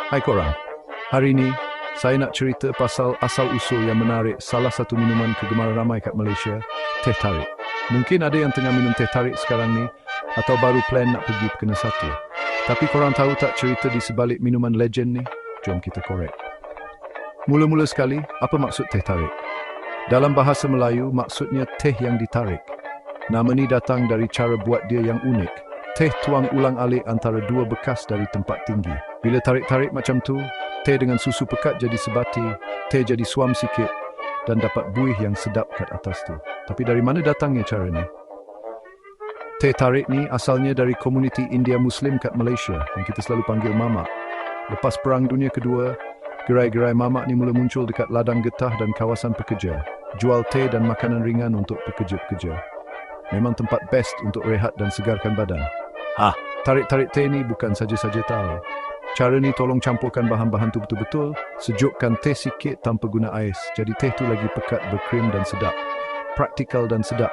Hai korang, hari ini saya nak cerita pasal asal-usul yang menarik salah satu minuman kegemaran ramai kat Malaysia, teh tarik. Mungkin ada yang tengah minum teh tarik sekarang ni atau baru plan nak pergi kena satu. Tapi korang tahu tak cerita di sebalik minuman legend ni? Jom kita korek. Mula-mula sekali, apa maksud teh tarik? Dalam bahasa Melayu, maksudnya teh yang ditarik. Nama ni datang dari cara buat dia yang unik. Teh tuang ulang-alik antara dua bekas dari tempat tinggi. Bila tarik-tarik macam tu, teh dengan susu pekat jadi sebati, teh jadi suam sikit dan dapat buih yang sedap kat atas tu. Tapi dari mana datangnya cara ni? Teh tarik ni asalnya dari komuniti India Muslim kat Malaysia yang kita selalu panggil mamak. Lepas Perang Dunia Kedua, gerai-gerai mamak ni mula muncul dekat ladang getah dan kawasan pekerja. Jual teh dan makanan ringan untuk pekerja-pekerja. Memang tempat best untuk rehat dan segarkan badan. Tarik-tarik teh ni bukan saja-saja tahu. Cara ni tolong campurkan bahan-bahan tu betul-betul, sejukkan teh sikit tanpa guna ais. Jadi teh tu lagi pekat, berkrim dan sedap. Praktikal dan sedap.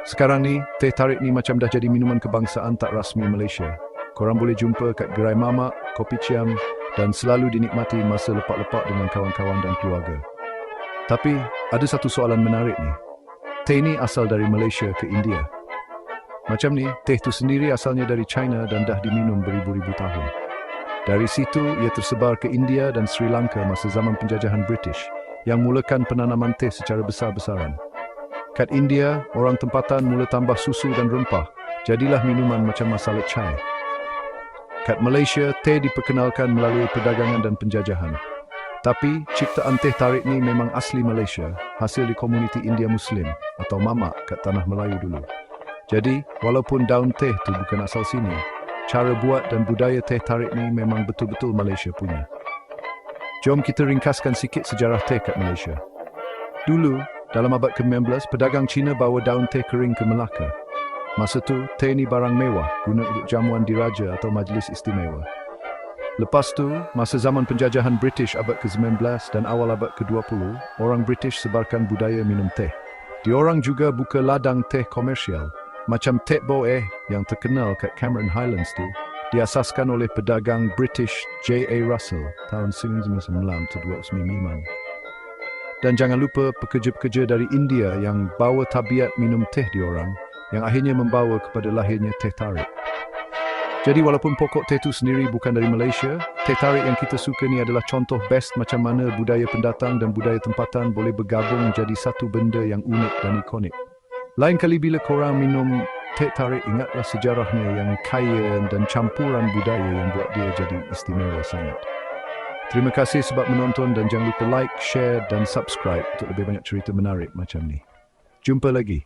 Sekarang ni, teh tarik ni macam dah jadi minuman kebangsaan tak rasmi Malaysia. Korang boleh jumpa kat gerai mamak, kopi ciam dan selalu dinikmati masa lepak-lepak dengan kawan-kawan dan keluarga. Tapi, ada satu soalan menarik ni. Teh ni asal dari Malaysia ke India. Macam ni, teh tu sendiri asalnya dari China dan dah diminum beribu-ribu tahun. Dari situ, ia tersebar ke India dan Sri Lanka masa zaman penjajahan British yang mulakan penanaman teh secara besar-besaran. Kat India, orang tempatan mula tambah susu dan rempah, jadilah minuman macam masala chai. Kat Malaysia, teh diperkenalkan melalui perdagangan dan penjajahan. Tapi, ciptaan teh tarik ni memang asli Malaysia, hasil di komuniti India Muslim atau mamak kat tanah Melayu dulu. Jadi, walaupun daun teh tu bukan asal sini, cara buat dan budaya teh tarik ni memang betul-betul Malaysia punya. Jom kita ringkaskan sikit sejarah teh kat Malaysia. Dulu, dalam abad ke-19, pedagang Cina bawa daun teh kering ke Melaka. Masa tu, teh ni barang mewah, guna untuk jamuan diraja atau majlis istimewa. Lepas tu, masa zaman penjajahan British abad ke-19 dan awal abad ke-20, orang British sebarkan budaya minum teh. Diorang juga buka ladang teh komersial. Macam Tet Bo yang terkenal kat Cameron Highlands tu, diasaskan oleh pedagang British J.A. Russell tahun 1929. Dan jangan lupa pekerja-pekerja dari India yang bawa tabiat minum teh diorang, yang akhirnya membawa kepada lahirnya teh tarik. Jadi walaupun pokok teh tu sendiri bukan dari Malaysia, teh tarik yang kita suka ni adalah contoh best macam mana budaya pendatang dan budaya tempatan boleh bergabung menjadi satu benda yang unik dan ikonik. Lain kali bila korang minum teh tarik, ingatlah sejarahnya yang kaya dan campuran budaya yang buat dia jadi istimewa sangat. Terima kasih sebab menonton dan jangan lupa like, share dan subscribe untuk lebih banyak cerita menarik macam ni. Jumpa lagi.